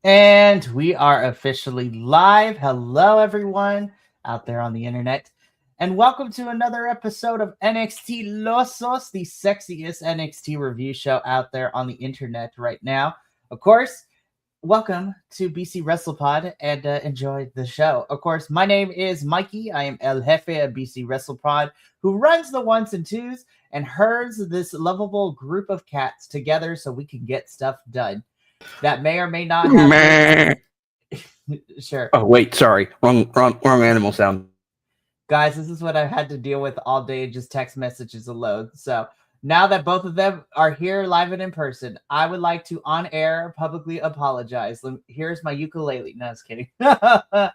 And we are officially live. Hello, everyone out there on the internet. And welcome to another episode of NXTilosos, the sexiest NXT review show out there on the internet right now. Of course, welcome to BC WrestlePod and enjoy the show. Of course, my name is Mikey. I am El Jefe of BC WrestlePod, who runs the ones and twos and herds this lovable group of cats together so we can get stuff done that may or may not have been Meh. sure. Oh wait, sorry, wrong animal sound. Guys, this is what I've had to deal with all day, just text messages alone. So now that both of them are here live and in person, I would like to on air publicly apologize. Here's my ukulele. No, just kidding. I'm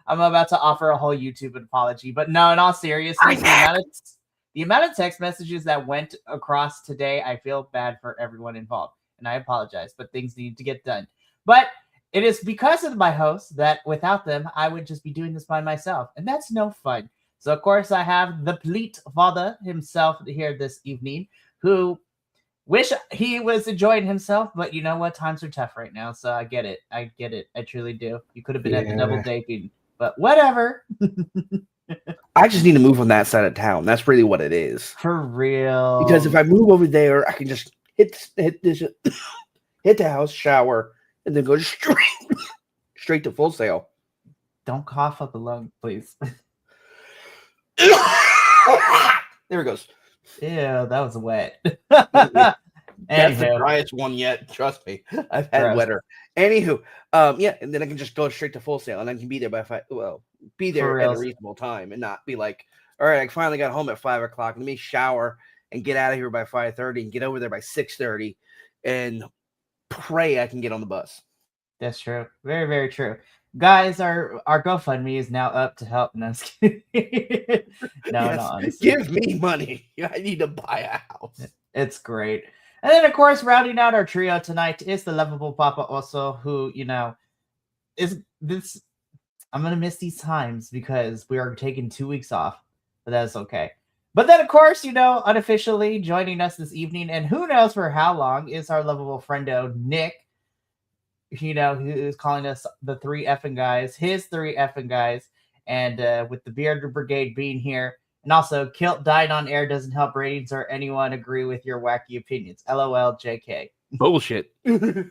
about to offer a whole YouTube apology, but no, in all seriousness, the amount of text messages that went across today, I feel bad for everyone involved, and I apologize, but things need to get done. But it is because of my hosts that without them, I would just be doing this by myself, and that's no fun. So, of course, I have the Pleat father himself here this evening, who wish he was enjoying himself, but you know what? Times are tough right now, so I get it. I get it. I truly do. You could have been at the double dating, but whatever. I just need to move on that side of town. That's really what it is. For real. Because if I move over there, I can just hit the house, shower, and then go straight to Full Sail. Don't cough up a lung, please. There it goes. Ew, that was wet. That's the driest one yet. Trust me, I've had wetter. Anywho, yeah, and then I can just go straight to Full Sail, and I can be there by be there at a reasonable time, and not be like, all right, I finally got home at 5 o'clock. Let me shower and get out of here by 5:30, and get over there by 6:30, and pray I can get on the bus. That's true. Very, very true. Guys, our GoFundMe is now up to help. No, honestly. Give me money. I need to buy a house. It's great. And then, of course, rounding out our trio tonight is the lovable Papa also, who, is this. I'm going to miss these times because we are taking 2 weeks off, but that's okay. But then, of course, unofficially joining us this evening, and who knows for how long, is our lovable friendo, Nick. Who is calling us the 3 effing guys, his 3 effing guys, and with the Beard Brigade being here, and also Kilt died on air doesn't help ratings or anyone agree with your wacky opinions. LOL, JK. Bullshit. I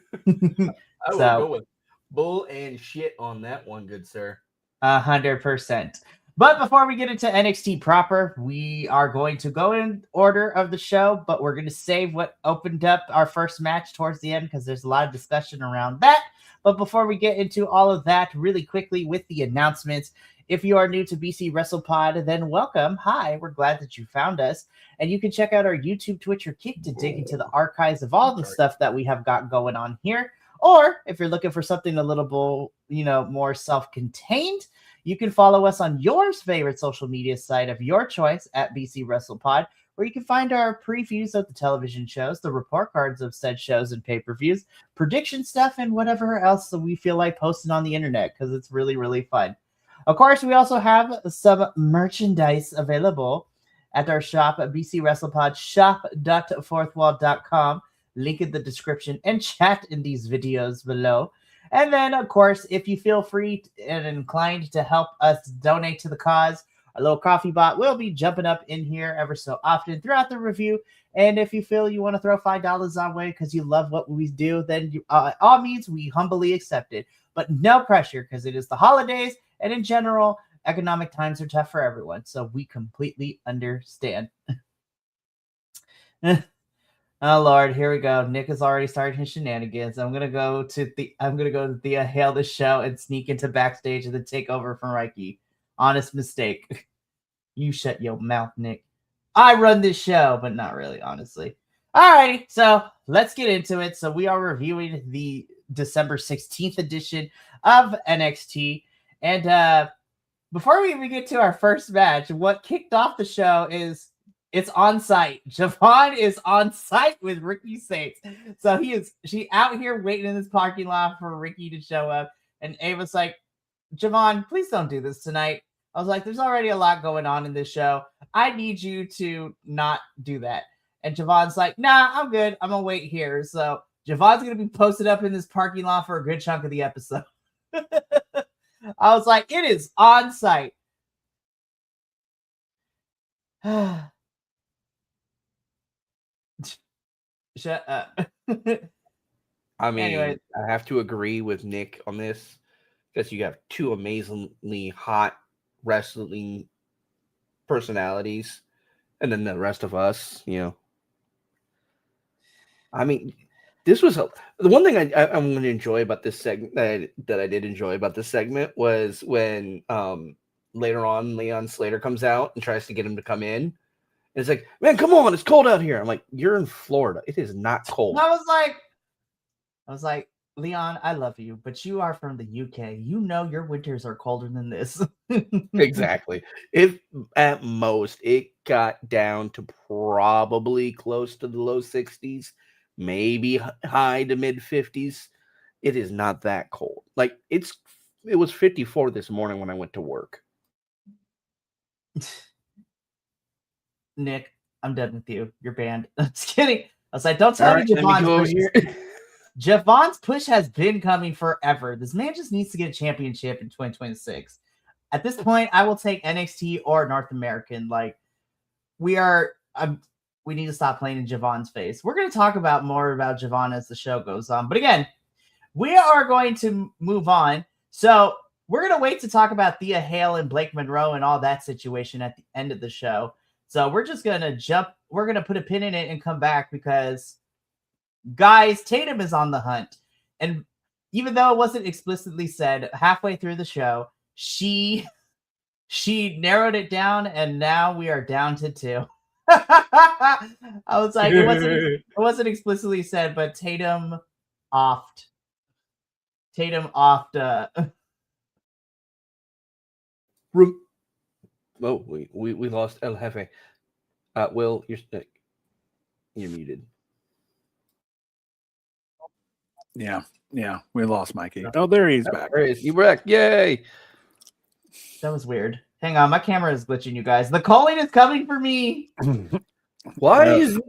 will go with bull and shit on that one, good sir. 100%. But before we get into NXT proper, we are going to go in order of the show, but we're going to save what opened up our first match towards the end because there's a lot of discussion around that. But before we get into all of that, really quickly with the announcements, if you are new to BC WrestlePod, then welcome. Hi, we're glad that you found us. And you can check out our YouTube, Twitch, or Kick to dig into the archives of all the stuff that we have got going on here. Or if you're looking for something a little bit, more self-contained, you can follow us on your favorite social media site of your choice at BC WrestlePod, where you can find our previews of the television shows, the report cards of said shows and pay-per-views, prediction stuff, and whatever else that we feel like posting on the internet, because it's really, really fun. Of course, we also have some merchandise available at our shop at BC WrestlePod, shop.fourthwall.com. Link in the description and chat in these videos below. And then, of course, if you feel free and inclined to help us donate to the cause, our little coffee bot will be jumping up in here ever so often throughout the review. And if you feel you want to throw $5 our way because you love what we do, then all means we humbly accept it. But no pressure because it is the holidays. And in general, economic times are tough for everyone. So we completely understand. Oh Lord, here we go. Nick has already started his shenanigans. I'm gonna go to the hail the show and sneak into backstage and then take over from Reiki. Honest mistake. You shut your mouth, Nick. I run this show, but not really, honestly. Alrighty, so let's get into it. So we are reviewing the December 16th edition of NXT. And before we even get to our first match, what kicked off the show is it's on site. Javon is on site with Ricky Saints. So she out here waiting in this parking lot for Ricky to show up. And Ava's like, Javon, please don't do this tonight. I was like, there's already a lot going on in this show. I need you to not do that. And Javon's like, nah, I'm good. I'm going to wait here. So Javon's going to be posted up in this parking lot for a good chunk of the episode. I was like, it is on site. Shut up. I mean, anyway. I have to agree with Nick on this because you have two amazingly hot wrestling personalities, and then the rest of us, I mean, this was the one thing I'm going to enjoy about this segment that I did enjoy about this segment was when later on Leon Slater comes out and tries to get him to come in. And it's like, man, come on, it's cold out here. I'm like, you're in Florida. It is not cold. I was like, Leon, I love you, but you are from the UK. You know your winters are colder than this. Exactly. If at most it got down to probably close to the low 60s, maybe high to mid 50s, it is not that cold. Like it was 54 this morning when I went to work. Nick, I'm done with you. You're banned. I'm just kidding. I was like, don't tell me Javon's push has been coming forever. This man just needs to get a championship in 2026. At this point, I will take NXT or North American. Like, we need to stop playing in Javon's face. We're going to talk more about Javon as the show goes on. But again, we are going to move on. So we're going to wait to talk about Thea Hale and Blake Monroe and all that situation at the end of the show. So we're just going to we're going to put a pin in it and come back because, guys, Tatum is on the hunt. And even though it wasn't explicitly said, halfway through the show, she narrowed it down, and now we are down to 2. I was like, it wasn't explicitly said, but Tatum offed. Oh, we lost El Jefe. Will, you're muted. Yeah, we lost Mikey. Oh, there he's back. There he is. You're back. Yay! That was weird. Hang on, my camera is glitching, you guys. The calling is coming for me. Why is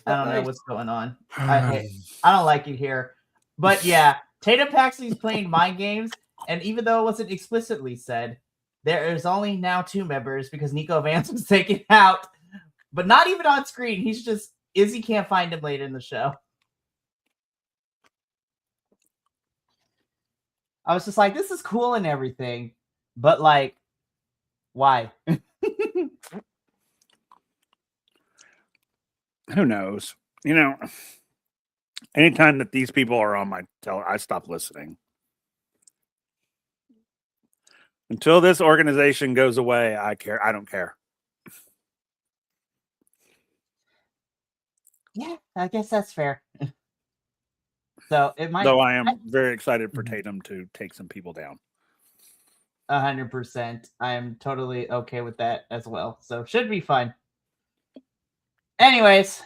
I don't know what's going on. I don't like it here. But yeah, Tatum Paxley's playing mind games, and even though it wasn't explicitly said, there is only now 2 members because Nico Vance was taken out, but not even on screen. He's just Izzy can't find him later in the show. I was just like, this is cool and everything, but like, why? Who knows? Anytime that these people are on my I stop listening. Until this organization goes away, I don't care. Yeah, I guess that's fair. So it might. Though I am very excited for Tatum to take some people down. 100%. I am totally okay with that as well. So should be fun. Anyways,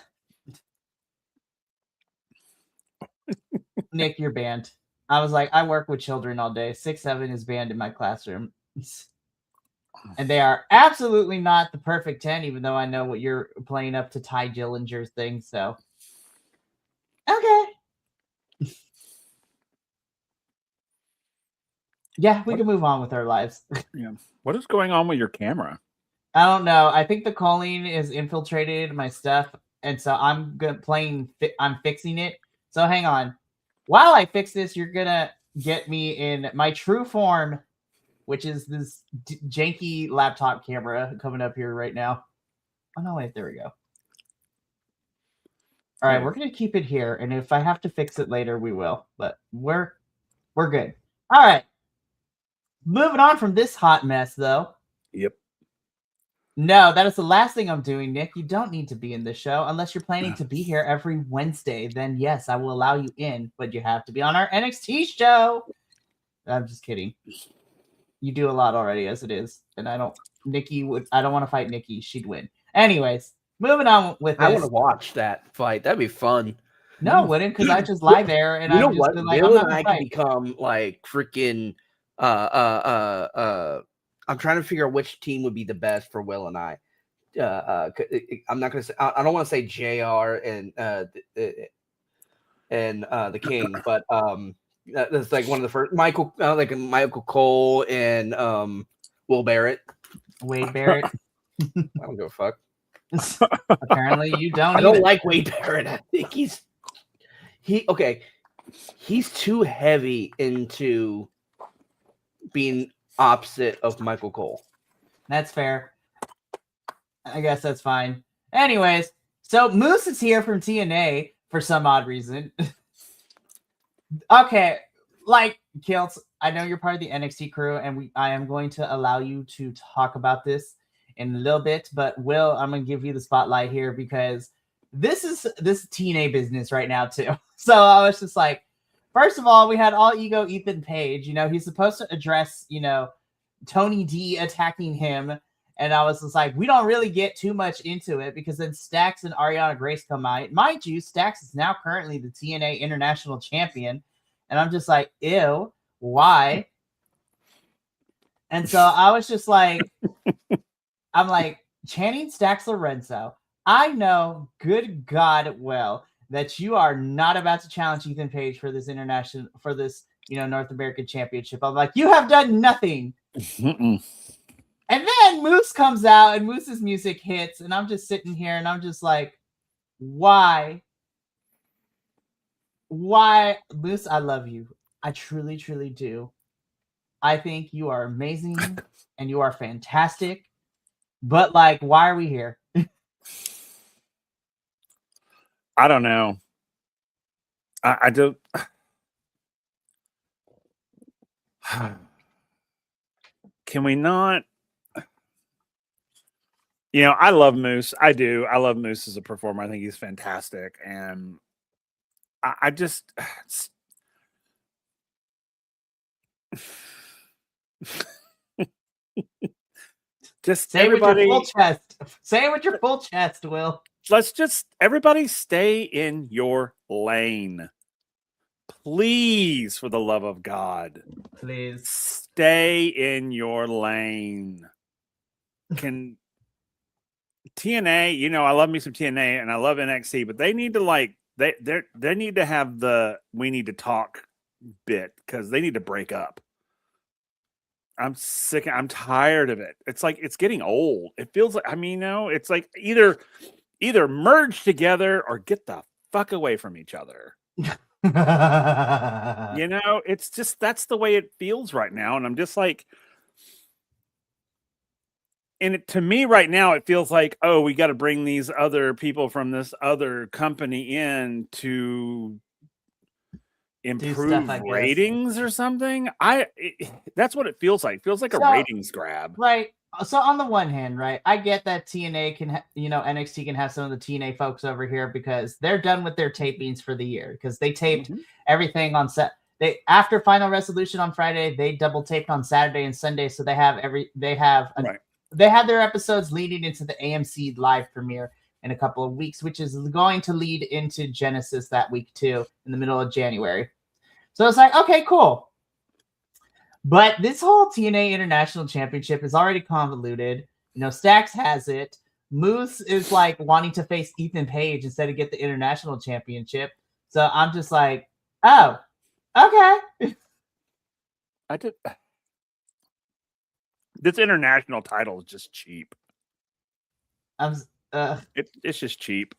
Nick, you're banned. I was like, I work with children all day. 6'7" is banned in my classroom. And they are absolutely not the perfect 10, even though I know what you're playing up to Ty Dillinger's thing. So, okay. Yeah, we can move on with our lives. Yeah. What is going on with your camera? I don't know. I think the choline is infiltrated my stuff, and so I'm I'm fixing it. So hang on. While I fix this, you're gonna get me in my true form, which is this janky laptop camera coming up here right now. Oh no, wait, there we go. All right, we're gonna keep it here, and if I have to fix it later, we will. But we're good. All right. Moving on from this hot mess, though. Yep. No, that is the last thing I'm doing, Nick. You don't need to be in this show unless you're planning to be here every Wednesday. Then, yes, I will allow you in, but you have to be on our NXT show. I'm just kidding. You do a lot already as it is, and I don't want to fight Nikki. She'd win. Anyways, moving on with this. I want to watch that fight. That'd be fun. No, I wouldn't, because I just lie there and I'm just like, Bill and I can become like freaking. I'm trying to figure out which team would be the best for Will and I. I'm not gonna say. I don't want to say JR and and the King, but that's like one of the first Michael Cole and Will Barrett. Wade Barrett. I don't give a fuck. Apparently, you don't. I don't like Wade Barrett. I think he's too heavy into being opposite of Michael Cole. That's fair. I guess that's fine. Anyways, so Moose is here from TNA for some odd reason. Okay, like Kiltz, I know you're part of the NXT crew, and I am going to allow you to talk about this in a little bit. But Will, I'm gonna give you the spotlight here because this is TNA business right now too. So I was just like, first of all, we had all ego Ethan Page. He's supposed to address Tony D attacking him. And I was just like, we don't really get too much into it because then Stax and Ariana Grace come out. Mind you, Stax is now currently the TNA International Champion. And I'm just like, ew, why? And so I was just like, I'm like, Channing Stax Lorenzo, I know, good God, well, that you are not about to challenge Ethan Page for this North American Championship. I'm like, you have done nothing. And then Moose comes out and Moose's music hits, and I'm just sitting here and I'm just like, why? Why? Moose, I love you. I truly, truly do. I think you are amazing and you are fantastic. But like, why are we here? I don't know. I don't. Can we not? I love Moose. I do. I love Moose as a performer. I think he's fantastic. And I just say everybody it with your full chest. Say it with your full chest, Will. Let's just everybody stay in your lane. Please, for the love of God. Please stay in your lane. Can TNA, I love me some TNA and I love NXT, but they need to they need to have the we need to talk bit because they need to break up. I'm sick. I'm tired of it. It's like it's getting old. It feels like it's like either merge together or get the fuck away from each other. It's just that's the way it feels right now, and I'm just like. And to me right now, it feels like, oh, we got to bring these other people from this other company in to improve ratings or something. That's what it feels like. It feels like a ratings grab. Right. So on the one hand, right, I get that TNA can, NXT can have some of the TNA folks over here because they're done with their tapings for the year because they taped everything on set. After Final Resolution on Friday, they double taped on Saturday and Sunday. So they have They had their episodes leading into the AMC live premiere in a couple of weeks, which is going to lead into Genesis that week too, in the middle of January. So it's like, okay, cool. But this whole TNA International Championship is already convoluted. Stax has it. Moose is like wanting to face Ethan Page instead of get the International Championship. So I'm just like, oh, okay. This international title is just cheap. It's just cheap.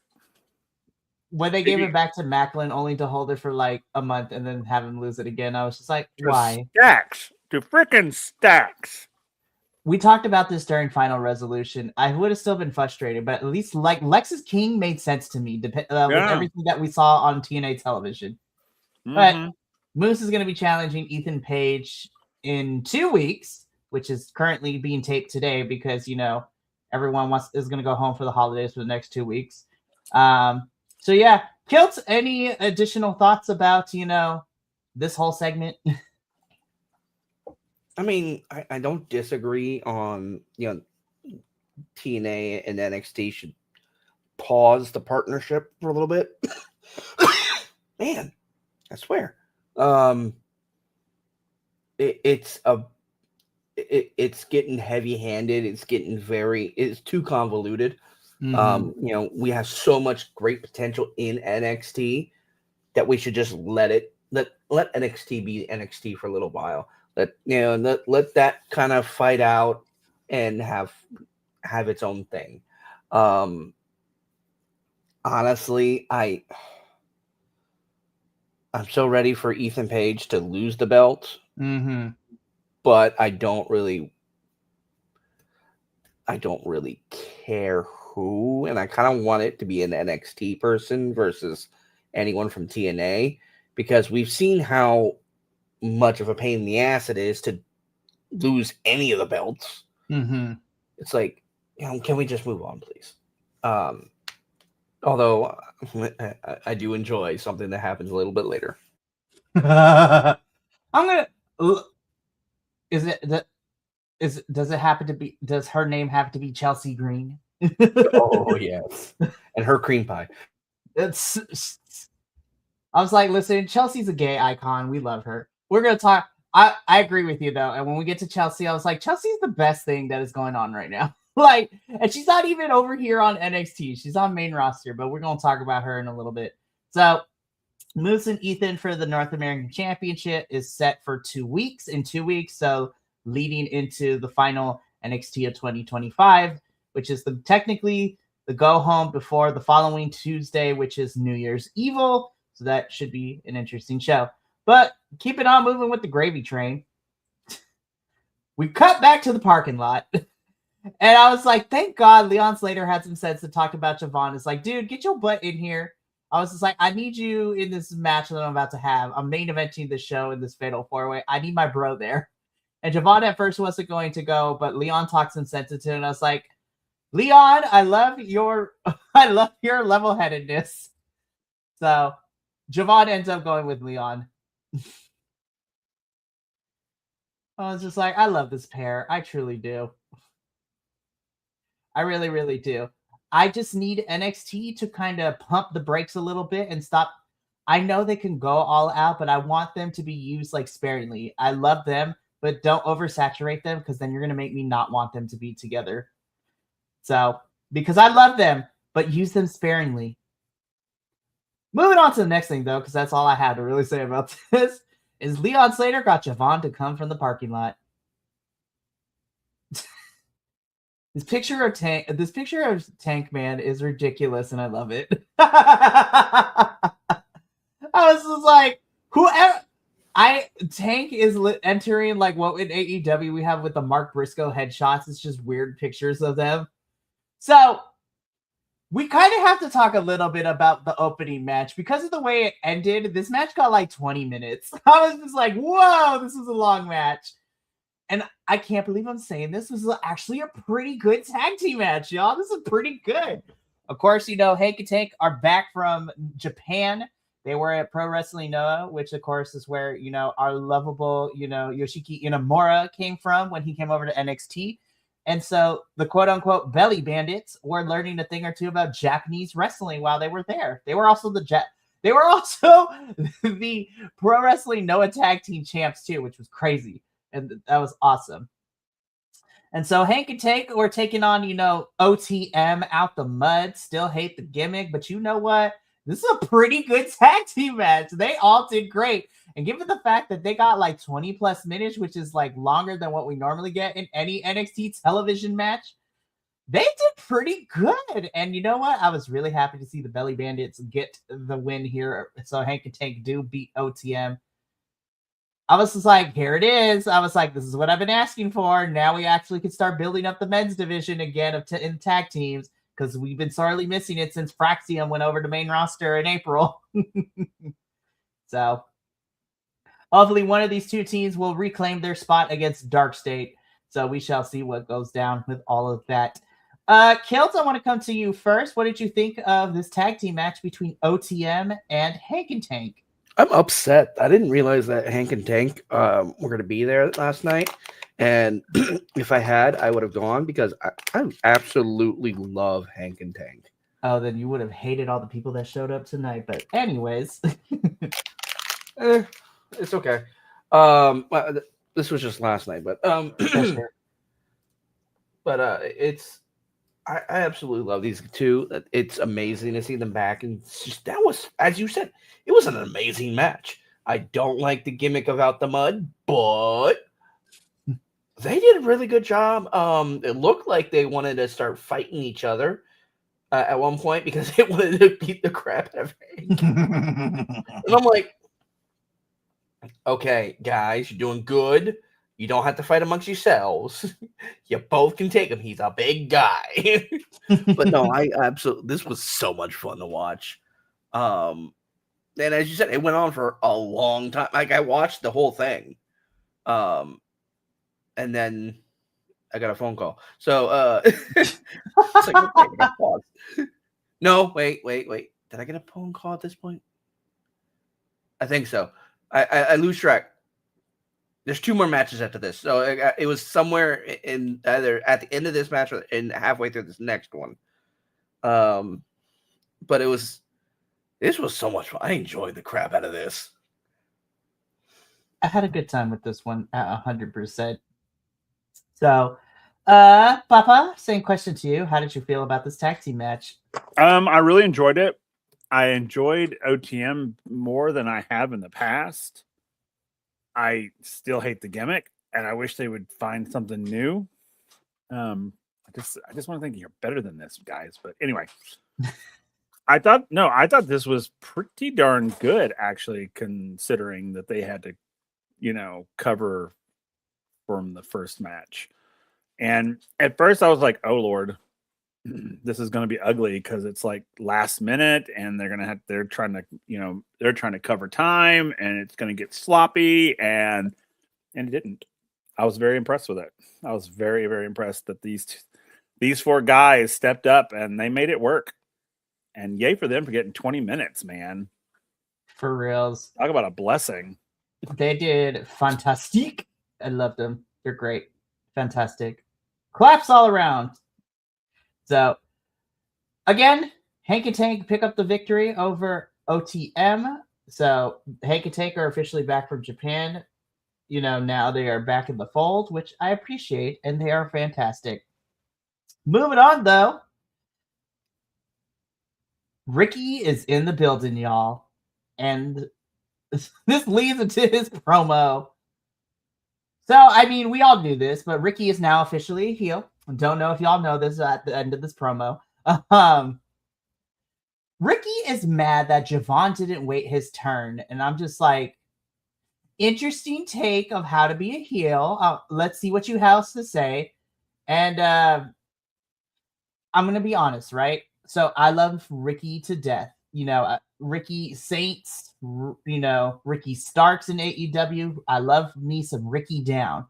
When they gave it back to Macklin only to hold it for like a month and then have him lose it again, I was just like, why? To freaking Stax. We talked about this during Final Resolution. I would have still been frustrated, but at least like Lexus King made sense to me with everything that we saw on TNA television. But Moose is going to be challenging Ethan Page in 2 weeks. Which is currently being taped today because, everyone is going to go home for the holidays for the next 2 weeks. So, yeah. Kilt, any additional thoughts about, this whole segment? I don't disagree on, TNA and NXT should pause the partnership for a little bit. Man, I swear. It's getting heavy-handed. It's too convoluted. We have so much great potential in NXT, that we should just let NXT be NXT for a little while. Let that kind of fight out and have its own thing. Honestly, I'm so ready for Ethan Page to lose the belt, but I don't really care who, and I kind of want it to be an NXT person versus anyone from TNA, because we've seen how much of a pain in the ass it is to lose any of the belts. It's like, can we just move on, please? Although I do enjoy something that happens a little bit later. I'm gonna. Does her name have to be Chelsea Green? Oh yes, and her cream pie. I was like, listen, Chelsea's a gay icon. We love her. We're gonna talk. I agree with you though. And when we get to Chelsea, I was like, Chelsea's the best thing that is going on right now. Like, and she's not even over here on NXT. She's on main roster, but we're gonna talk about her in a little bit. So, Moose and Ethan for the North American Championship is set for 2 weeks. In 2 weeks, so leading into the final NXT of 2025, which is technically the go home before the following Tuesday, which is New Year's Evil. So that should be an interesting show. But keep it on moving with the gravy train. We cut back to the parking lot. And I was like, thank God Leon Slater had some sense to talk about Javon. It's like, dude, get your butt in here. I was just like, I need you in this match that I'm about to have. I'm main eventing the show in this Fatal 4-Way. I need my bro there. And Javon at first wasn't going to go, but Leon talked some sense into it. And I was like, Leon, I love your level-headedness. So Javon ends up going with Leon. I was just like, I love this pair. I truly do. I really, really do. I just need NXT to kind of pump the brakes a little bit and stop. I know they can go all out, but I want them to be used like sparingly. I love them, but don't oversaturate them, because then you're going to make me not want them to be together. So, because I love them, but use them sparingly. Moving on to the next thing, though, because that's all I have to really say about this, is Leon Slater got Javon to come from the parking lot. This picture of Tank Man is ridiculous, and I love it. I was just like, Tank is entering like what in AEW we have with the Mark Briscoe headshots. It's just weird pictures of them. So we kind of have to talk a little bit about the opening match, because of the way it ended. This match got like 20 minutes. I was just like, whoa, this is a long match. And I can't believe I'm saying this. This is actually a pretty good tag team match, y'all. This is pretty good. Of course, Hank and Tank are back from Japan. They were at Pro Wrestling Noah, which, of course, is where, our lovable, Yoshiki Inamura came from when he came over to NXT. And so the quote-unquote belly bandits were learning a thing or two about Japanese wrestling while they were there. They were also the Pro Wrestling Noah tag team champs, too, which was crazy. And that was awesome. And so Hank and Tank were taking on, OTM out the mud. Still hate the gimmick, but you know what? This is a pretty good tag team match. They all did great. And given the fact that they got like 20 plus minutes, which is like longer than what we normally get in any NXT television match, they did pretty good. And you know what? I was really happy to see the Belly Bandits get the win here. So Hank and Tank do beat OTM. I was just like, here it is. I was like, this is what I've been asking for. Now we actually can start building up the men's division again in tag teams, because we've been sorely missing it since Fraxium went over to main roster in April. So hopefully one of these two teams will reclaim their spot against Dark State. So we shall see what goes down with all of that. Kilt, I want to come to you first. What did you think of this tag team match between OTM and Hank and Tank? I'm upset. I didn't realize that Hank and Tank were going to be there last night. And if I had, I would have gone, because I absolutely love Hank and Tank. Oh, then you would have hated all the people that showed up tonight. But anyways. It's okay. This was just last night, but sure. But it's I absolutely love these two. It's amazing to see them back, and that was, as you said, it was an amazing match. I don't like the gimmick of out the mud, but they did a really good job. It looked like they wanted to start fighting each other at one point because they wanted to beat the crap out of Hank. And I'm like, okay, guys, you're doing good. You don't have to fight amongst yourselves. You both can take him. He's a big guy. But no, I absolutely, this was so much fun to watch. And as you said, it went on for a long time. Like, I watched the whole thing. And then I got a phone call. So it's like, okay, I got pause. No, wait. Did I get a phone call at this point? I think so. I lose track. There's 2 more matches after this. So it was somewhere in either at the end of this match or in halfway through this next one. But this was so much fun. I enjoyed the crap out of this. I had a good time with this one at 100%. So, Papa, same question to you. How did you feel about this tag team match? I really enjoyed it. I enjoyed OTM more than I have in the past. I still hate the gimmick, and I wish they would find something new. I just want to think you're better than this, guys. But anyway, I thought this was pretty darn good, actually, considering that they had to, cover from the first match. And at first I was like, oh Lord, this is going to be ugly because it's like last minute and they're trying to cover time and it's going to get sloppy and it didn't. I was very impressed with it. I was very, very impressed that these 4 guys stepped up and they made it work. And yay for them for getting 20 minutes, man. For reals. Talk about a blessing. They did fantastic. I love them. They're great. Fantastic. Claps all around. So, again, Hank and Tank pick up the victory over OTM. So, Hank and Tank are officially back from Japan. Now they are back in the fold, which I appreciate, and they are fantastic. Moving on, though. Ricky is in the building, y'all. And this leads into his promo. So, I mean, we all knew this, but Ricky is now officially a heel. Don't know if y'all know this at the end of this promo. Ricky is mad that Javon didn't wait his turn. And I'm just like, interesting take of how to be a heel. Let's see what you have to say. And I'm going to be honest, right? So I love Ricky to death. Ricky Saints, Ricky Starks in AEW. I love me some Ricky Down.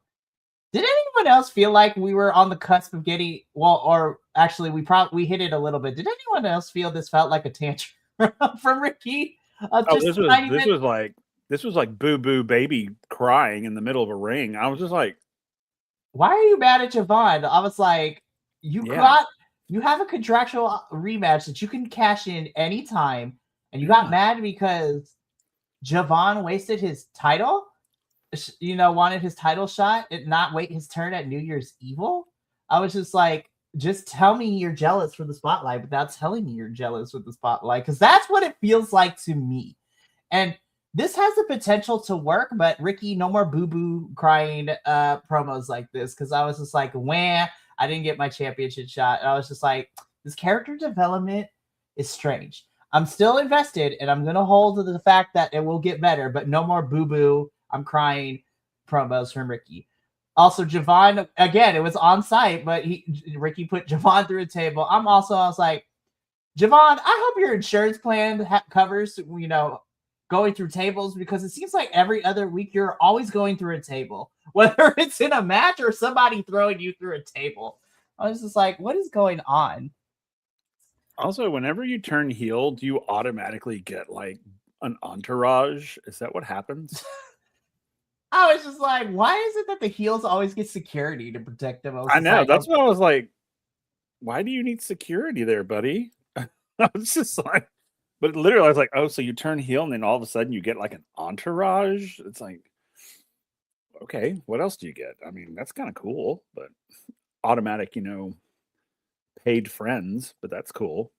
Did anyone else feel like we were on the cusp of getting, or actually we hit it a little bit. Did anyone else feel this felt like a tantrum from Ricky? This was like boo boo baby crying in the middle of a ring. I was just like, why are you mad at Javon? I was like, you have a contractual rematch that you can cash in anytime, and you got mad because Javon wasted his title? Wanted his title shot and not wait his turn at New Year's Evil? I was just like, just tell me you're jealous for the spotlight without telling me you're jealous with the spotlight, because that's what it feels like to me. And this has the potential to work, but Ricky, no more boo-boo crying promos like this, because I was just like, wah, I didn't get my championship shot. And I was just like, this character development is strange. I'm still invested, and I'm going to hold to the fact that it will get better, but no more boo-boo, I'm crying promos from Ricky. Also, Javon, again, it was on site, but Ricky put Javon through a table. I was like, Javon, I hope your insurance plan covers, going through tables, because it seems like every other week you're always going through a table, whether it's in a match or somebody throwing you through a table. I was just like, what is going on? Also, whenever you turn heel, do you automatically get like an entourage? Is that what happens? I was just like, why is it that the heels always get security to protect them? I know. That's what I was like. Why do you need security there, buddy? I was just like, but literally I was like, oh, so you turn heel and then all of a sudden you get like an entourage? It's like, okay, what else do you get? I mean, that's kind of cool, but automatic, paid friends, but that's cool.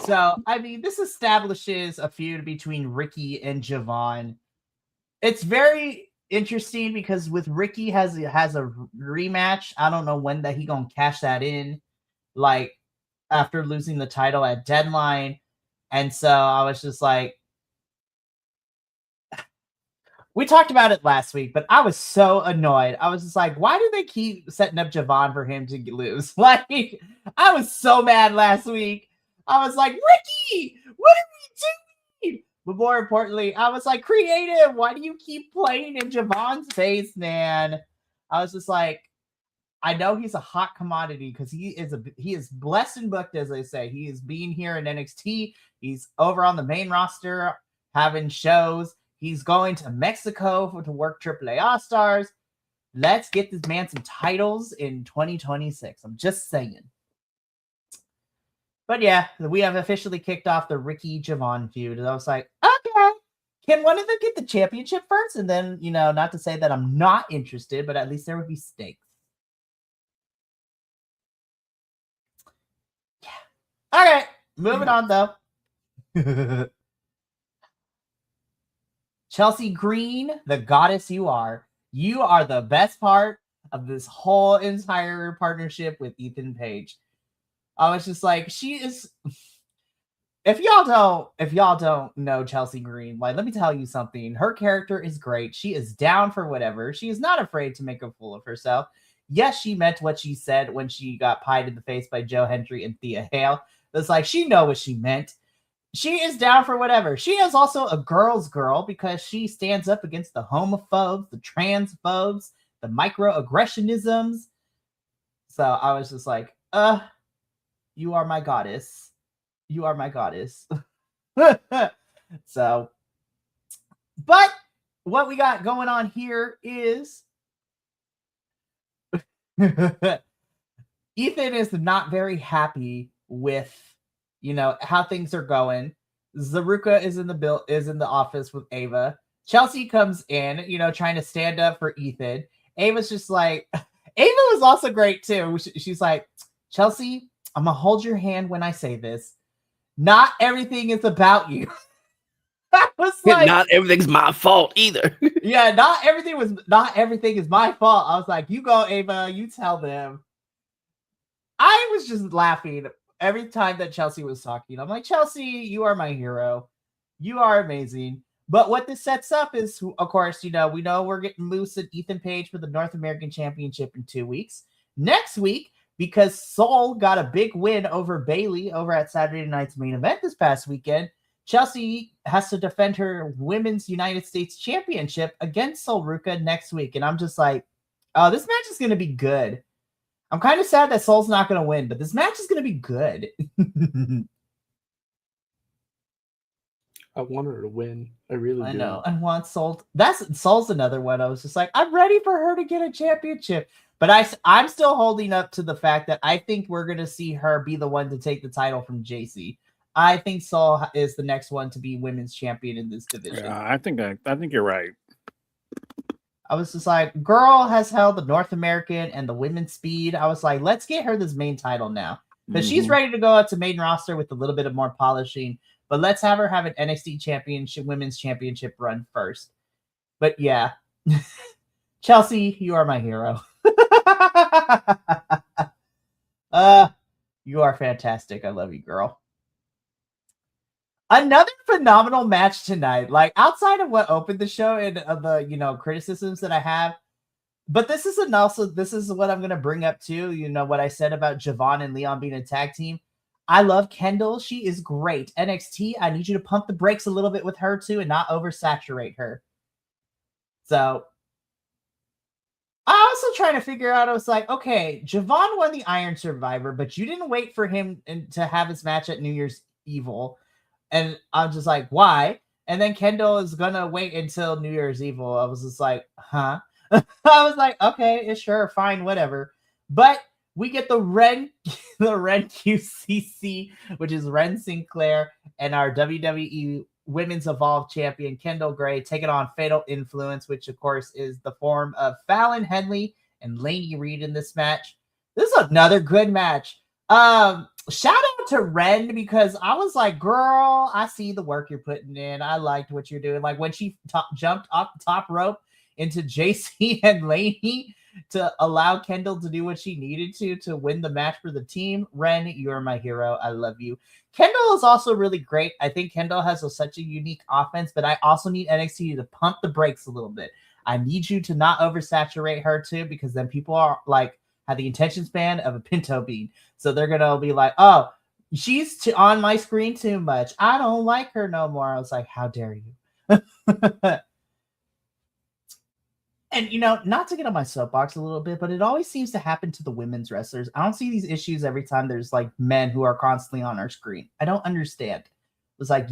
So, I mean, this establishes a feud between Ricky and Javon. It's very interesting because with Ricky has a rematch. I don't know when that he gonna cash that in, like after losing the title at Deadline. And so I was just like, we talked about it last week, but I was so annoyed. I was just like, why do they keep setting up Javon for him to lose? Like, I was so mad last week. I was like, Ricky, what are we doing? But more importantly, I was like, creative, why do you keep playing in Javon's face, man? I was just like, I know he's a hot commodity because he is blessed and booked, as they say. He is being here in NXT. He's over on the main roster having shows. He's going to Mexico to work AAA All-Stars. Let's get this man some titles in 2026. I'm just saying. But yeah, we have officially kicked off the Ricky Javon feud. And I was like, okay, can one of them get the championship first? And then, not to say that I'm not interested, but at least there would be stakes. Yeah. All right, moving on though. Chelsea Green, the goddess you are the best part of this whole entire partnership with Ethan Page. I was just like, she is. If y'all don't know Chelsea Green, like, let me tell you something. Her character is great. She is down for whatever. She is not afraid to make a fool of herself. Yes, she meant what she said when she got pied in the face by Joe Hendry and Thea Hale. It's like, she know what she meant. She is down for whatever. She is also a girl's girl because she stands up against the homophobes, the transphobes, the microaggressionisms. So I was just like, you are my goddess. You are my goddess. So, but what we got going on here is Ethan is not very happy with, how things are going. Zaruka is in the office with Ava. Chelsea comes in, trying to stand up for Ethan. Ava's just like, Ava was also great too. She's like, Chelsea, I'm gonna hold your hand when I say this. Not everything is about you. I was like, not everything's my fault either. Yeah, not everything is my fault. I was like, you go, Ava, you tell them. I was just laughing every time that Chelsea was talking. I'm like, Chelsea, you are my hero. You are amazing. But what this sets up is, of course, we know we're getting Moose and Ethan Page for the North American Championship in 2 weeks. Next week, because Soul got a big win over Bailey over at Saturday Night's Main Event this past weekend, Chelsea has to defend her Women's United States Championship against Sol Ruca next week. And I'm just like, oh, this match is going to be good. I'm kind of sad that Sol's not going to win, but this match is going to be good. I want her to win. I really do. I know. I want Sol. Sol's another one. I was just like, I'm ready for her to get a championship. But I'm still holding up to the fact that I think we're going to see her be the one to take the title from JC. I think Sol is the next one to be women's champion in this division. Yeah, I think you're right. I was just like, girl has held the North American and the women's speed. I was like, let's get her this main title now. Because she's ready to go out to main roster with a little bit of more polishing. But let's have her have an NXT championship, women's championship run first. But yeah, Chelsea, you are my hero. You are fantastic. I love you, girl. Another phenomenal match tonight. Like, outside of what opened the show and the criticisms that I have, but this is what I'm gonna bring up too. What I said about Javon and Leon being a tag team. I love Kendall. She is great. NXT, I need you to pump the brakes a little bit with her too and not oversaturate her. So I also trying to figure out, I was like, okay, Javon won the Iron Survivor, but you didn't wait for him to have his match at New Year's Evil. And I'm just like, why? And then Kendall is going to wait until New Year's Evil. I was just like, huh? I was like, okay, sure, fine, whatever. But we get the Ren QCC, which is Ren Sinclair, and our WWE Women's Evolved Champion, Kendall Gray, taking on Fatal Influence, which, of course, is the form of Fallon Henley and Lainey Reed in this match. This is another good match. Shout out to Ren because I was like, girl, I see the work you're putting in. I liked what you're doing. Like when she jumped off the top rope into JC and Laney to allow Kendall to do what she needed to win the match for the team. Ren, you're my hero. I love you. Kendall is also really great. I think Kendall has such a unique offense, but I also need NXT to pump the brakes a little bit. I need you to not oversaturate her too, because then people are like, have the attention span of a pinto bean. So they're going to be like, oh, she's on my screen too much. I don't like her no more. I was like, how dare you? And, you know, not to get on my soapbox a little bit, but it always seems to happen to the women's wrestlers. I don't see these issues every time there's like men who are constantly on our screen. I don't understand. It's like,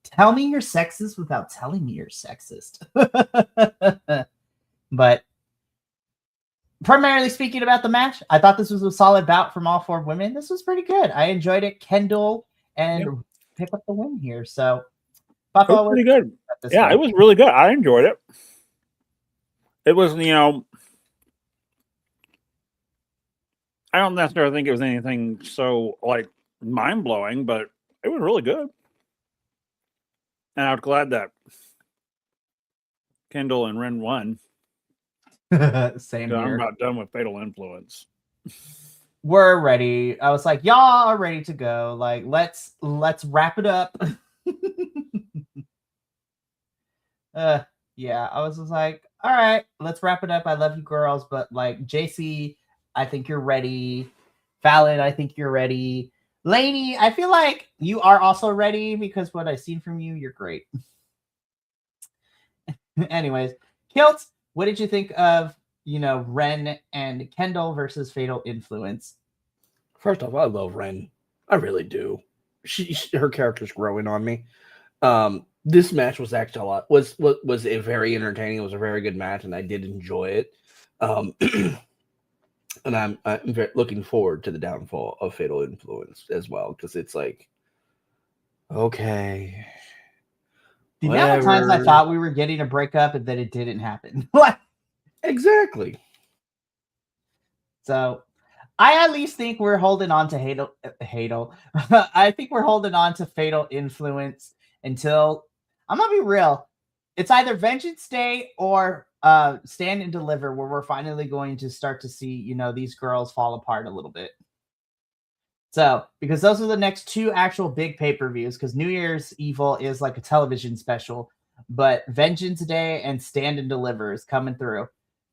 tell me you're sexist without telling me you're sexist. But primarily speaking about the match, I thought this was a solid bout from all four women. This was pretty good. I enjoyed it. Kendall and pick up the win here. So, Buffalo was pretty good. Yeah, it was really good. I enjoyed it. It was, you know, I don't necessarily think it was anything so like mind blowing, but it was really good. And I was glad that Kendall and Ren won. Same here. I'm about done with Fatal Influence. We're ready. I was like, y'all are ready to go. Like, let's wrap it up. Yeah, I was just like, all right, let's wrap it up. I love you girls, but like JC, I think you're ready. Fallon, I think you're ready. Lainey, I feel like you are also ready because what I've seen from you, you're great. Anyways, Kilt, what did you think of, you know, Ren and Kendall versus Fatal Influence? First off, I love Ren. I really do. Her character's growing on me. This match was actually was a very entertaining. It was a very good match, and I did enjoy it. And I'm very looking forward to the downfall of Fatal Influence as well, because it's like, okay, the amount of times I thought we were getting a breakup and then it didn't happen. What? Exactly. So I at least think we're holding on to Hadel. I think we're holding on to Fatal Influence until, I'm gonna be real, it's either Vengeance Day or Stand and Deliver, where we're finally going to start to see, you know, these girls fall apart a little bit. So, because those are the next two actual big pay-per-views, because New Year's Evil is like a television special, but Vengeance Day and Stand and Deliver is coming through.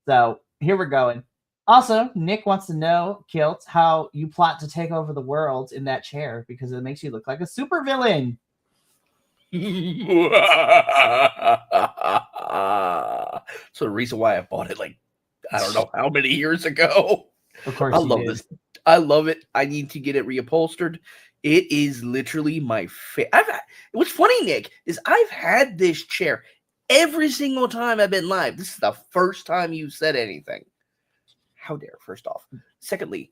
So, here we're going. Also, Nick wants to know, Kilt, how you plot to take over the world in that chair, because it makes you look like a supervillain. So the reason why I bought it, like, I don't know how many years ago. Of course, I love this. I love it. I need to get it reupholstered. It is literally my favorite. What's funny, Nick, is I've had this chair every single time I've been live. This is the first time you said anything. How dare? First off, secondly,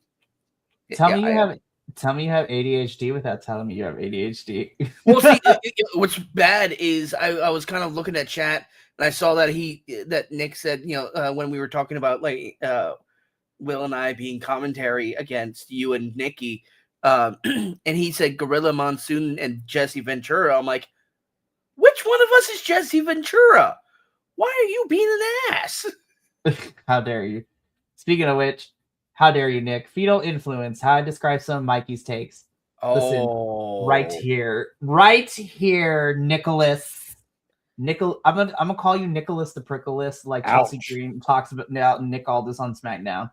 tell me you have ADHD without telling me you have ADHD. Well, see, what's bad is I was kind of looking at chat and I saw that Nick said, you know, when we were talking about like Will and I being commentary against you and Nikki, and he said Gorilla Monsoon and Jesse Ventura. I'm like, which one of us is Jesse Ventura? Why are you being an ass? How dare you? Speaking of which, how dare you, Nick? Fetal Influence, how I describe some of Mikey's takes. Listen, right here, Nicholas. I'm gonna call you Nicholas the Prickleless, like Ouch. Chelsea Green talks about now Nick Aldis on SmackDown.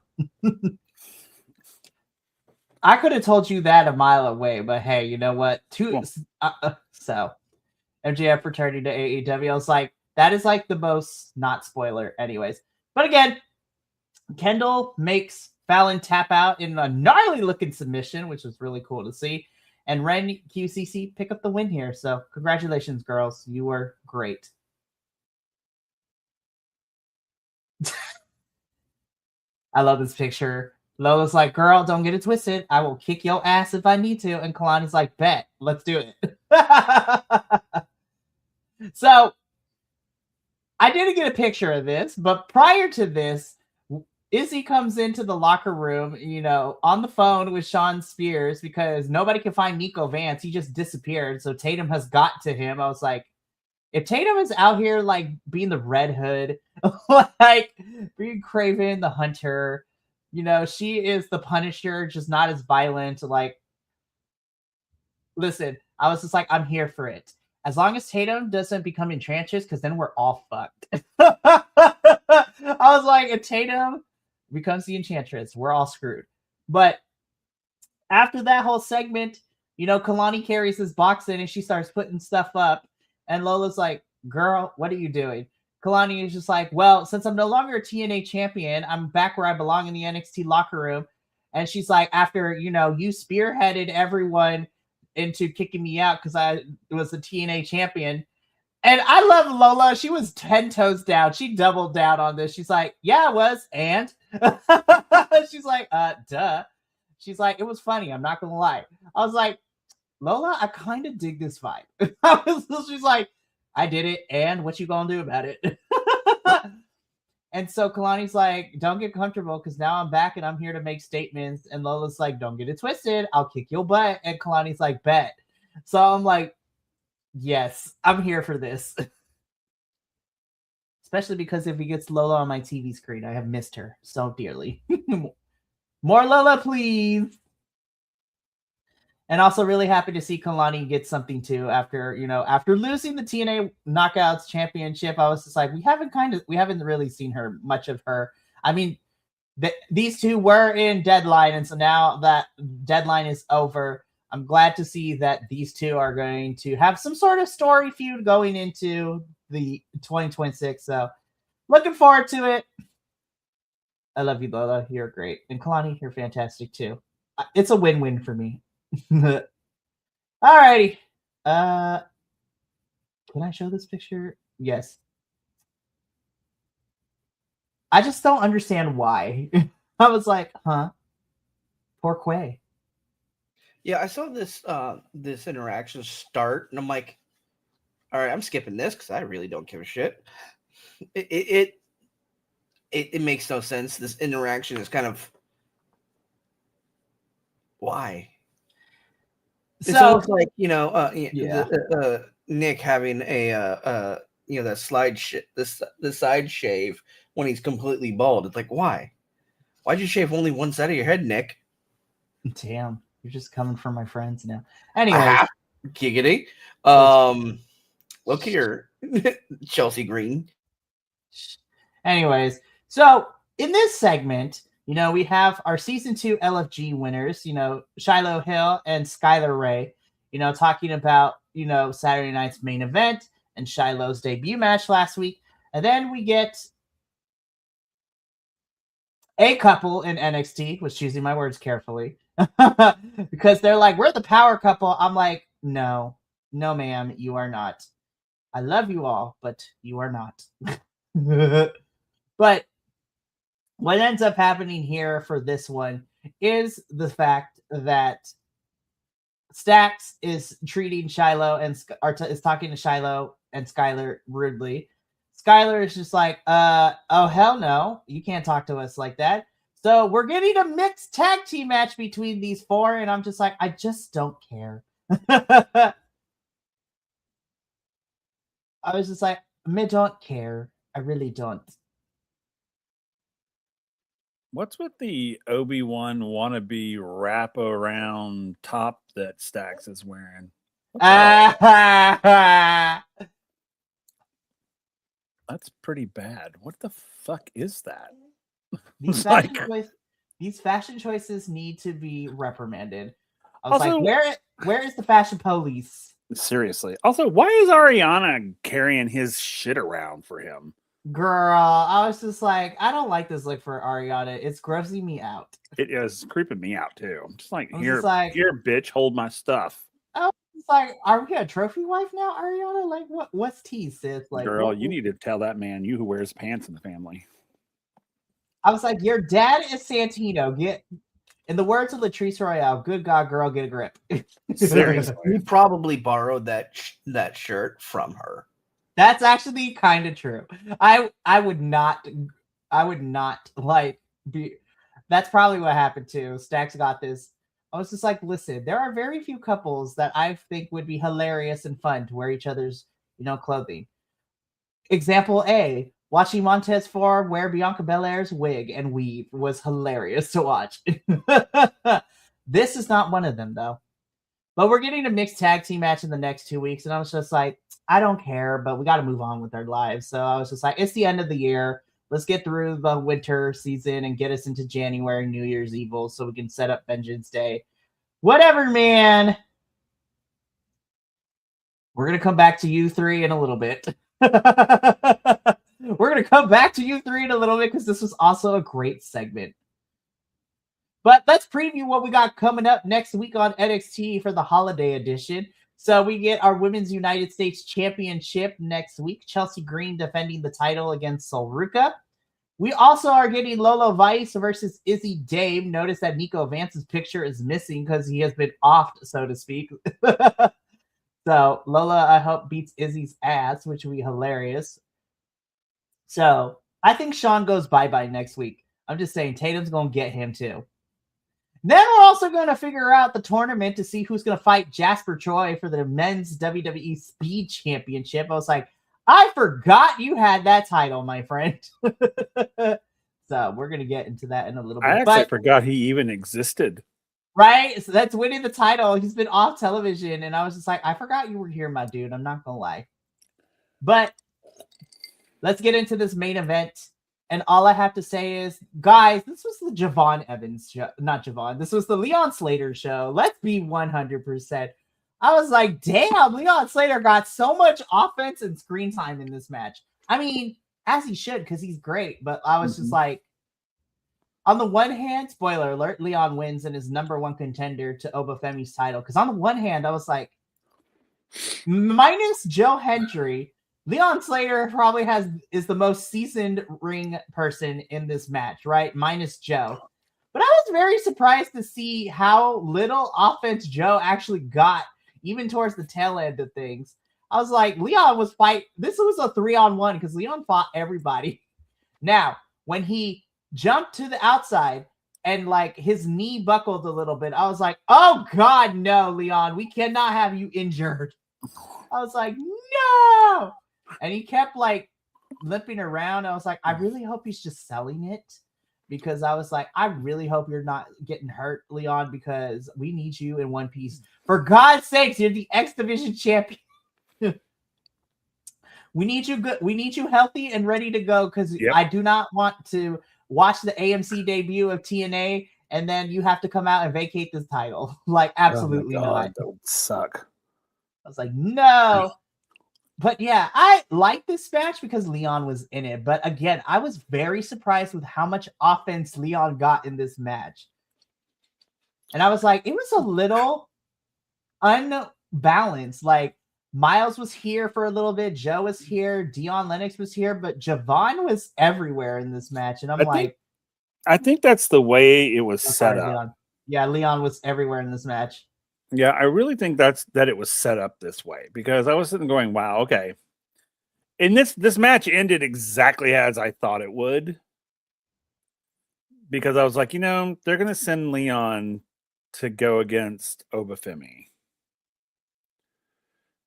I could have told you that a mile away, but hey, you know what? So MJF returning to AEW. I was like, that is like the most not spoiler, anyways. But again, Kendall makes Fallon tap out in a gnarly looking submission, which was really cool to see. And Ren QCC pick up the win here. So congratulations, girls. You were great. I love this picture. Lola's like, girl, don't get it twisted. I will kick your ass if I need to. And Kalani's like, bet. Let's do it. So I didn't get a picture of this, but prior to this, Izzy comes into the locker room, on the phone with Sean Spears because nobody can find Nico Vance. He just disappeared. So Tatum has got to him. I was like, if Tatum is out here like being the Red Hood, like being Craven the Hunter, she is the Punisher, just not as violent. Like, listen, I was just like, I'm here for it. As long as Tatum doesn't become Enchantress, because then we're all fucked. I was like, if Tatum becomes the Enchantress, we're all screwed. But after that whole segment, Kalani carries this box in and she starts putting stuff up. And Lola's like, girl, what are you doing? Kalani is just like, well, since I'm no longer a TNA champion, I'm back where I belong in the NXT locker room. And she's like, after, you spearheaded everyone into kicking me out because I was the TNA champion. And I love Lola. She was 10 toes down. She doubled down on this. She's like, yeah, I was. And she's like, duh. She's like, it was funny. I'm not going to lie. I was like, Lola, I kind of dig this vibe. She's like, I did it. And what you going to do about it? And so Kalani's like, don't get comfortable because now I'm back and I'm here to make statements. And Lola's like, don't get it twisted. I'll kick your butt. And Kalani's like, bet. So I'm like, yes, I'm here for this. Especially because if he gets Lola on my TV screen, I have missed her so dearly. More Lola, please. And also really happy to see Kalani get something too after losing the TNA Knockouts Championship. I was just like, we haven't really seen much of her. I mean, these two were in Deadline, and so now that Deadline is over, I'm glad to see that these two are going to have some sort of story feud going into the 2026. So looking forward to it. I love you, Lola. You're great. And Kalani, you're fantastic too. It's a win-win for me. Alrighty. Can I show this picture? Yes. I just don't understand why. I was like, huh? Poor Quay. Yeah, I saw this interaction start, and I'm like, all right, I'm skipping this because I really don't give a shit. It makes no sense. This interaction is kind of why. It's almost like Nick having a the side shave when he's completely bald. It's like, why? Why'd you shave only one side of your head, Nick? Damn, you're just coming for my friends now. Anyway, giggity. Look here, Chelsea Green. Anyways, so in this segment, we have our season 2 LFG winners, Shiloh Hill and Skylar Ray, talking about, Saturday night's main event and Shiloh's debut match last week. And then we get a couple in NXT, was choosing my words carefully, because they're like, we're the power couple. I'm like, no, ma'am, you are not. I love you all, but you are not. But what ends up happening here for this one is the fact that Stax is treating Shiloh is talking to Shiloh and Skylar rudely. Skylar is just like, oh, hell no. You can't talk to us like that. So we're getting a mixed tag team match between these four. And I'm just like, I just don't care. I was just like, I don't care. I really don't. What's with the Obi-Wan wannabe wrap around top that Stax is wearing? That's pretty bad. What the fuck is that? These fashion choices need to be reprimanded. I was also, like, where is the fashion police? Seriously. Also, why is Ariana carrying his shit around for him? Girl, I was just like, I don't like this look for Ariana. It's grossing me out. It is creeping me out too. I'm just like, here, bitch, hold my stuff. I was like, are we a trophy wife now, Ariana? Like, what's tea, sis? Like, girl, you need to tell that man you who wears pants in the family. I was like, your dad is Santino. In the words of Latrice Royale, good God, girl, get a grip. Seriously, he probably borrowed that shirt from her. That's actually kind of true. I would not like That's probably what happened too. Stacks got this. I was just like, listen, there are very few couples that I think would be hilarious and fun to wear each other's, clothing. Example A, watching Montez Ford wear Bianca Belair's wig and weave was hilarious to watch. This is not one of them, though. But we're getting a mixed tag team match in the next 2 weeks, and I was just like, I don't care, but we got to move on with our lives. So I was just like, it's the end of the year. Let's get through the winter season and get us into January, New Year's Evil, so we can set up Vengeance Day. Whatever, man. We're going to come back to you three in a little bit. We're going to come back to you three in a little bit because this was also a great segment. But let's preview what we got coming up next week on NXT for the holiday edition. So we get our Women's United States Championship next week. Chelsea Green defending the title against Solruka. We also are getting Lola Vice versus Izzy Dame. Notice that Nico Vance's picture is missing because he has been offed, so to speak. So Lola, I hope, beats Izzy's ass, which would be hilarious. So I think Sean goes bye-bye next week. I'm just saying Tatum's going to get him too. Then we're also going to figure out the tournament to see who's going to fight Jasper Troy for the men's WWE Speed Championship. I was like, I forgot you had that title, my friend. So we're going to get into that in a little bit. I actually forgot he even existed. Right? So that's winning the title. He's been off television. And I was just like, I forgot you were here, my dude. I'm not going to lie. But let's get into this main event. And all I have to say is, guys, this was the Javon Evans show. Not Javon. This was the Leon Slater show. Let's be 100%. I was like, damn, Leon Slater got so much offense and screen time in this match. I mean, as he should, because he's great. But I was just like, on the one hand, spoiler alert, Leon wins and is number one contender to Obafemi's title. Because on the one hand, I was like, minus Joe Hendry, Leon Slater probably is the most seasoned ring person in this match, right? Minus Joe. But I was very surprised to see how little offense Joe actually got, even towards the tail end of things. I was like, Leon was this was a 3-on-1 because Leon fought everybody. Now, when he jumped to the outside and like his knee buckled a little bit, I was like, oh God, no, Leon, we cannot have you injured. I was like, no. And he kept like limping around. I was like, I really hope he's just selling it, because I was like, I really hope you're not getting hurt, Leon, because we need you in one piece. For God's sakes, you're the X Division champion. We need you good. We need you healthy and ready to go, because I do not want to watch the AMC debut of TNA and then you have to come out and vacate this title. Like, absolutely not. That would suck. I was like, no. But yeah, I like this match because Leon was in it. But again, I was very surprised with how much offense Leon got in this match. And I was like, it was a little unbalanced. Like, Miles was here for a little bit. Joe was here. Dion Lennox was here. But Javon was everywhere in this match. And I think that's the way it was set up. Leon. Yeah, Leon was everywhere in this match. Yeah, I really think that it was set up this way, because I was sitting going, wow, okay. And this match ended exactly as I thought it would, because I was like, they're going to send Leon to go against Obafemi,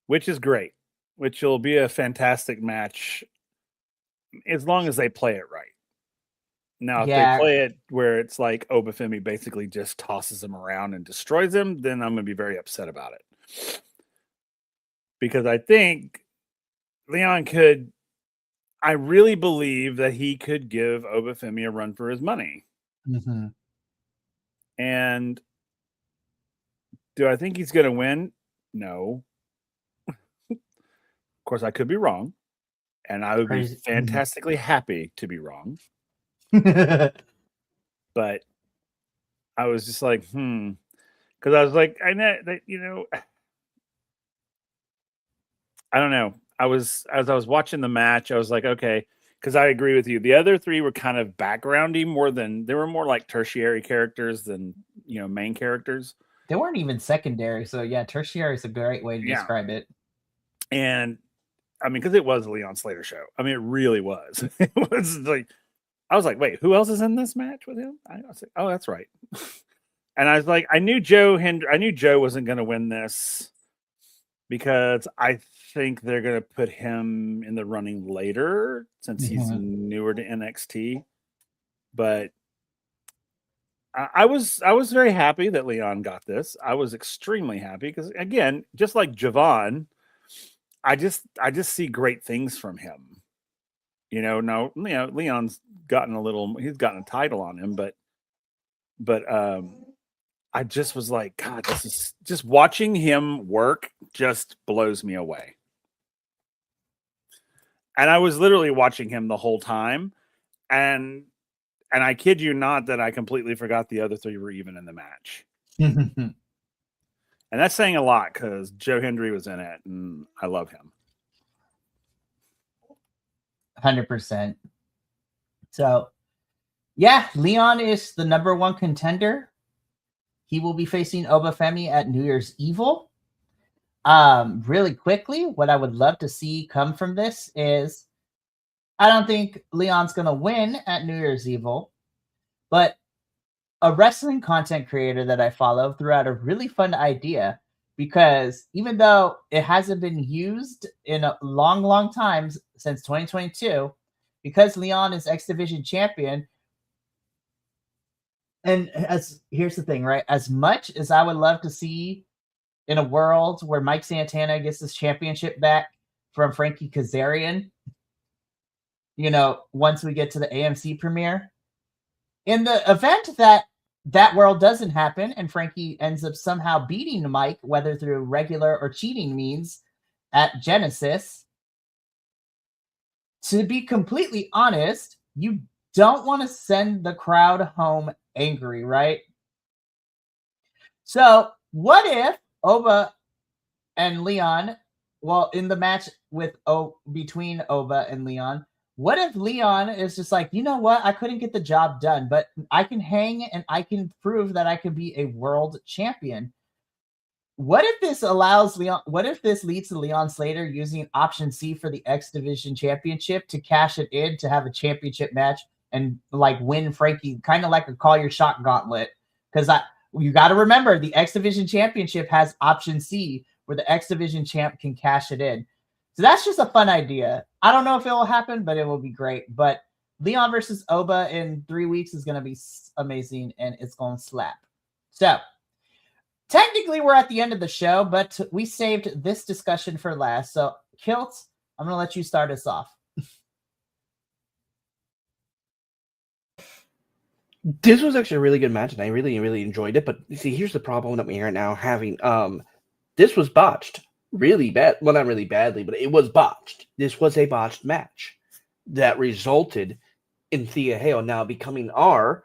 which is great, which will be a fantastic match as long as they play it right. Now, if they play it where it's like Obafemi basically just tosses him around and destroys him, then I'm going to be very upset about it. Because I think Leon I really believe that he could give Obafemi a run for his money. Mm-hmm. And do I think he's going to win? No. Of course, I could be wrong. And I would be fantastically happy to be wrong. But I was just like, because I was like, I know that, I don't know. As I was watching the match, I was like, okay, because I agree with you. The other three were kind of backgroundy they were more like tertiary characters than, main characters. They weren't even secondary. So yeah, tertiary is a great way to describe it. And I mean, because it was a Leon Slater show. I mean, it really was. It was like, I was like, wait, who else is in this match with him? I was like, oh, that's right. And I was like, I knew Joe wasn't going to win this because I think they're going to put him in the running later since he's newer to NXT. But I was very happy that Leon got this. I was extremely happy because, again, just like Javon, I just see great things from him. Leon's gotten he's gotten a title on him, but I just was like, God, this is just watching him work just blows me away. And I was literally watching him the whole time. And I kid you not that I completely forgot the other three were even in the match. And that's saying a lot because Joe Hendry was in it and I love him. 100%. So, yeah, Leon is the number one contender. He will be facing Obafemi at New Year's Evil. Really quickly, what I would love to see come from this is I don't think Leon's going to win at New Year's Evil, but a wrestling content creator that I follow threw out a really fun idea because even though it hasn't been used in a long time since 2022, because Leon is X Division champion, and here's the thing, right? As much as I would love to see in a world where Mike Santana gets his championship back from Frankie Kazarian, once we get to the AMC premiere, in the event that world doesn't happen and Frankie ends up somehow beating Mike, whether through regular or cheating means at Genesis, to be completely honest, you don't want to send the crowd home angry, right? So what if Oba and Leon, in the match between Oba and Leon, what if Leon is just like, you know what? I couldn't get the job done, but I can hang and I can prove that I can be a world champion. What if this allows Leon? What if this leads to Leon Slater using option C for the X Division Championship to cash it in to have a championship match and win Frankie, kind of like a call your shot gauntlet? Because you got to remember the X Division Championship has option C where the X Division champ can cash it in. So that's just a fun idea. I don't know if it will happen, but it will be great. But Leon versus Oba in 3 weeks is going to be amazing, and it's going to slap. So technically, we're at the end of the show, but we saved this discussion for last. So, Kilt, I'm going to let you start us off. This was actually a really good match, and I really, really enjoyed it. But see, here's the problem that we are now having. This was botched really bad. Well, not really badly, but it was botched. This was a botched match that resulted in Thea Hale now becoming our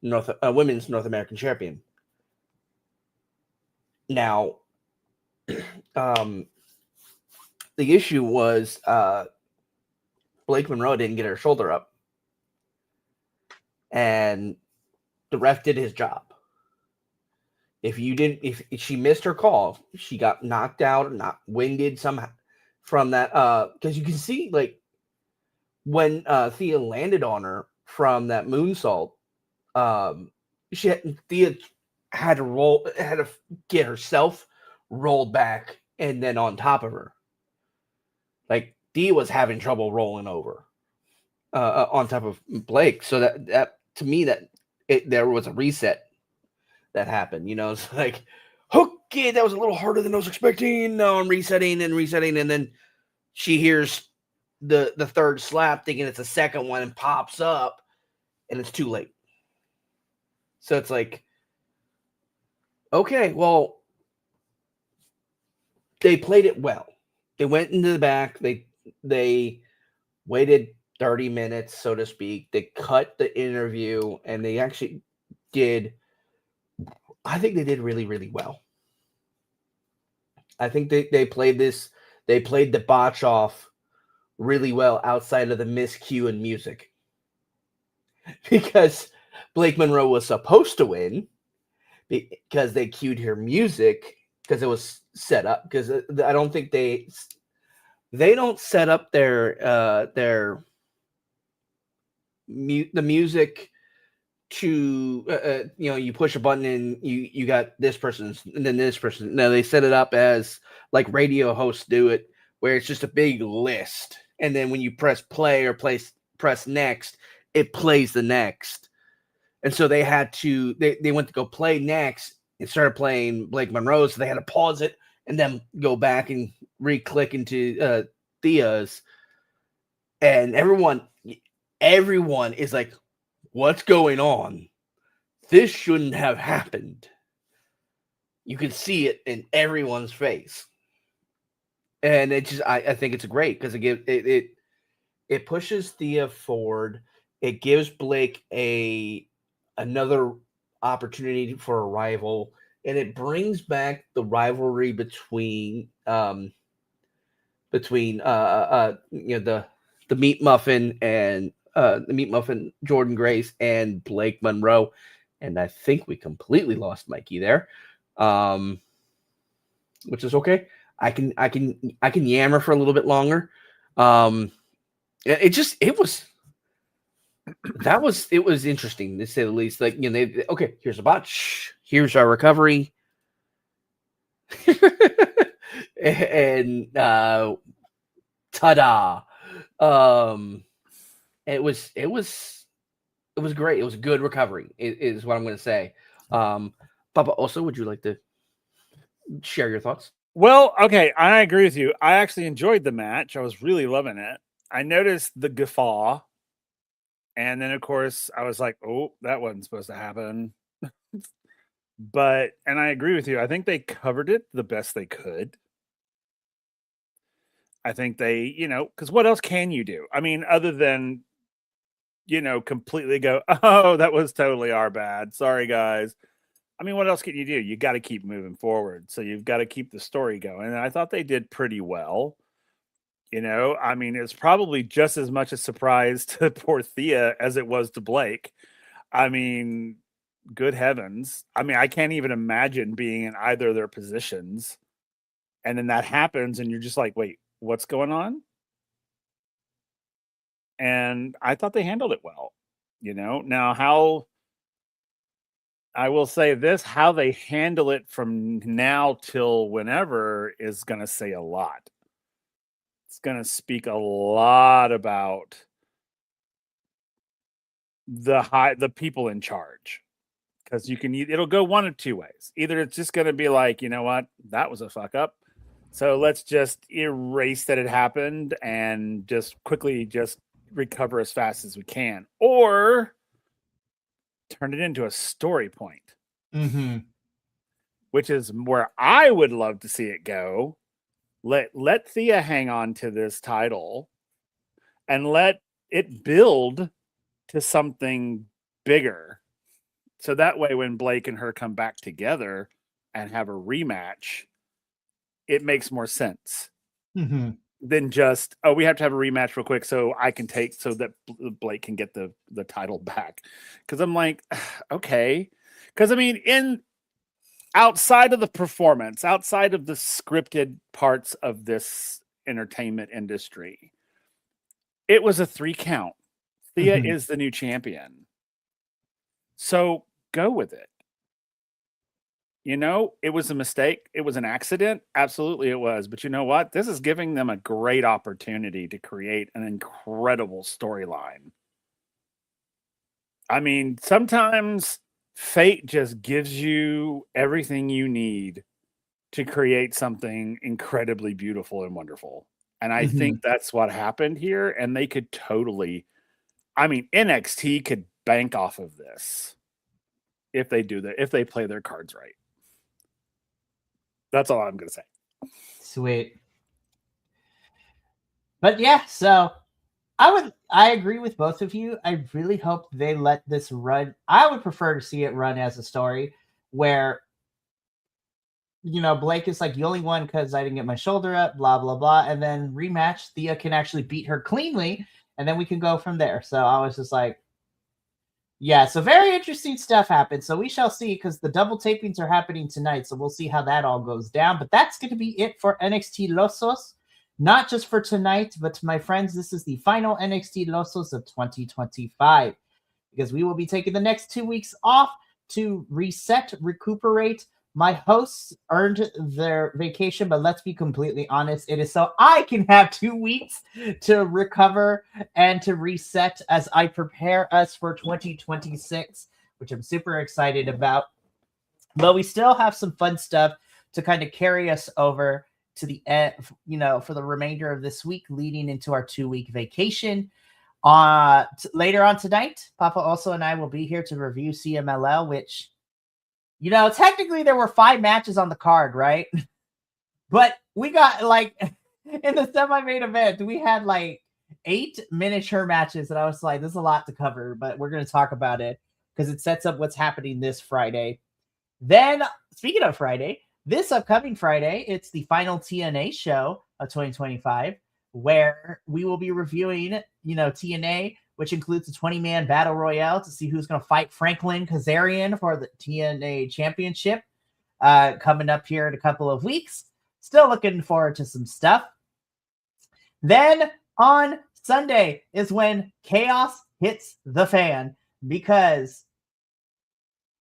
women's North American champion. Now, the issue was Blake Monroe didn't get her shoulder up, and the ref did his job. If she missed her call, she got knocked out or not winded somehow from that. Because you can see when Thea landed on her from that moonsault, Thea had to get herself rolled back and then on top of her. Thea was having trouble rolling over on top of Blake. So that to me there was a reset that happened. It's like, okay, that was a little harder than I was expecting. No, I'm resetting, and then she hears the third slap, thinking it's a second one, and pops up, and it's too late. So it's like, okay, well, they played it well. They went into the back. They waited 30 minutes, so to speak. They cut the interview, and they actually did. I think they did really, really well. I think they played this. They played the botch off really well outside of the miscue and music, because Blake Monroe was supposed to win because they cued her music because it was set up. Because I don't think they don't set up their the music to you push a button and you got this person and then this person. Now they set it up as like radio hosts do it, where it's just a big list, and then when you press play or press next, it plays the next. And so they had to they went to go play next and started playing Blake Monroe, so they had to pause it and then go back and re-click into Thea's, and everyone is like, what's going on? This shouldn't have happened. You can see it in everyone's face. And it just, I think it's great because it pushes Thea forward. It gives Blake another opportunity for a rival, and it brings back the rivalry between the Meat Muffin and the Meat Muffin Jordan Grace and Blake Monroe. And I think we completely lost Mikey there, which is okay. I can yammer for a little bit longer. It was interesting to say the least. Like, okay, here's a botch, here's our recovery, and ta-da! It was great. It was a good recovery, is what I'm going to say. Papa, also, would you like to share your thoughts? Well, okay, I agree with you. I actually enjoyed the match. I was really loving it. I noticed the guffaw, and then, of course, I was like, oh, that wasn't supposed to happen. And I agree with you. I think they covered it the best they could. I think they, because what else can you do? I mean, other than, completely go, oh, that was totally our bad. Sorry, guys. I mean, what else can you do? You got to keep moving forward. So you've got to keep the story going. And I thought they did pretty well. I mean, it's probably just as much a surprise to poor Thea as it was to Blake. I mean, good heavens. I mean, I can't even imagine being in either of their positions. And then that happens and you're just like, wait, what's going on? And I thought they handled it well. Now how I will say this, how they handle it from now till whenever is going to say a lot. It's going to speak a lot about the people in charge, because it'll go one of two ways. Either it's just going to be like, you know what, that was a fuck up, so let's just erase that it happened and just quickly just recover as fast as we can, or turn it into a story point, which is where I would love to see it go. Let Thea hang on to this title and let it build to something bigger. So that way, when Blake and her come back together and have a rematch, it makes more sense than just, oh, we have to have a rematch real quick so that Blake can get the title back. Because I'm like, okay. Because I mean, outside of the performance, outside of the scripted parts of this entertainment industry, it was a 3 count. Thea is the new champion. So go with it. It was a mistake. It was an accident. Absolutely it was. But you know what? This is giving them a great opportunity to create an incredible storyline. I mean, sometimes fate just gives you everything you need to create something incredibly beautiful and wonderful. And I think that's what happened here. And they could totally, I mean, NXT could bank off of this if they play their cards right. That's all I'm going to say. Sweet. But yeah, so I agree with both of you. I really hope they let this run. I would prefer to see it run as a story where, Blake is like, you only won because I didn't get my shoulder up, blah, blah, blah. And then rematch, Thea can actually beat her cleanly, and then we can go from there. So I was just like, yeah, so very interesting stuff happened. So we shall see, because the double tapings are happening tonight. So we'll see how that all goes down. But that's going to be it for NXTilosos. not just for tonight, but to my friends, this is the final NXTilosos of 2025, because we will be taking the next 2 weeks off to reset, recuperate. My hosts earned their vacation, but let's be completely honest, it is so I can have 2 weeks to recover and to reset as I prepare us for 2026, which I'm super excited about. But we still have some fun stuff to kind of carry us over to the end, for the remainder of this week, leading into our 2-week vacation. Later on tonight, Papa also and I will be here to review CMLL, which, technically there were 5 matches on the card, right? But we got in the semi-main event, we had 8 miniature matches, and I was like, this is a lot to cover, but we're going to talk about it because it sets up what's happening this Friday. Then, speaking of Friday, this upcoming Friday, it's the final TNA show of 2025, where we will be reviewing, TNA, which includes a 20-man battle royale to see who's going to fight Franklin Kazarian for the TNA championship coming up here in a couple of weeks. Still looking forward to some stuff. Then on Sunday is when chaos hits the fan, because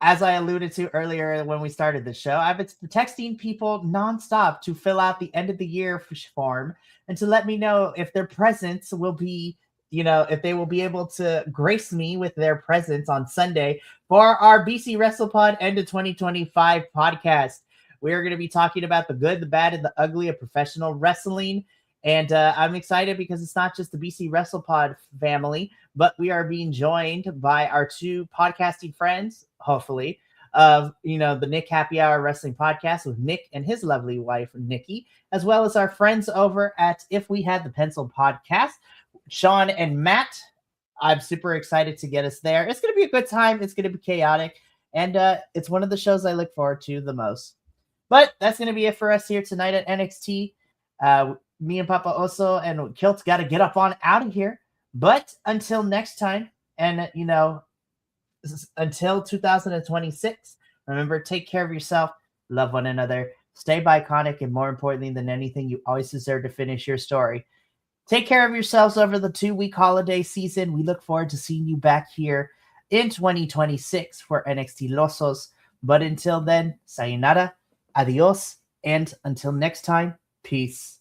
as I alluded to earlier when we started the show, I've been texting people nonstop to fill out the end of the year form and to let me know if their presence will be, if they will be able to grace me with their presence on Sunday for our BC WrestlePod End of 2025 podcast. We are going to be talking about the good, the bad, and the ugly of professional wrestling. And I'm excited because it's not just the BC WrestlePod family, but we are being joined by our 2 podcasting friends, hopefully, of, the Nick Happy Hour Wrestling Podcast with Nick and his lovely wife, Nikki, as well as our friends over at If We Had the Pencil Podcast, Sean and Matt. I'm super excited to get us there. It's going to be a good time. It's going to be chaotic. And it's one of the shows I look forward to the most. But that's going to be it for us here tonight at NXT. Me and Papa Oso and Kilt got to get up on out of here. But until next time, and until 2026, remember, take care of yourself, love one another, stay iconic, and more importantly than anything, you always deserve to finish your story. Take care of yourselves over the 2-week holiday season. We look forward to seeing you back here in 2026 for NXTilosos. But until then, sayonara, adios, and until next time, peace.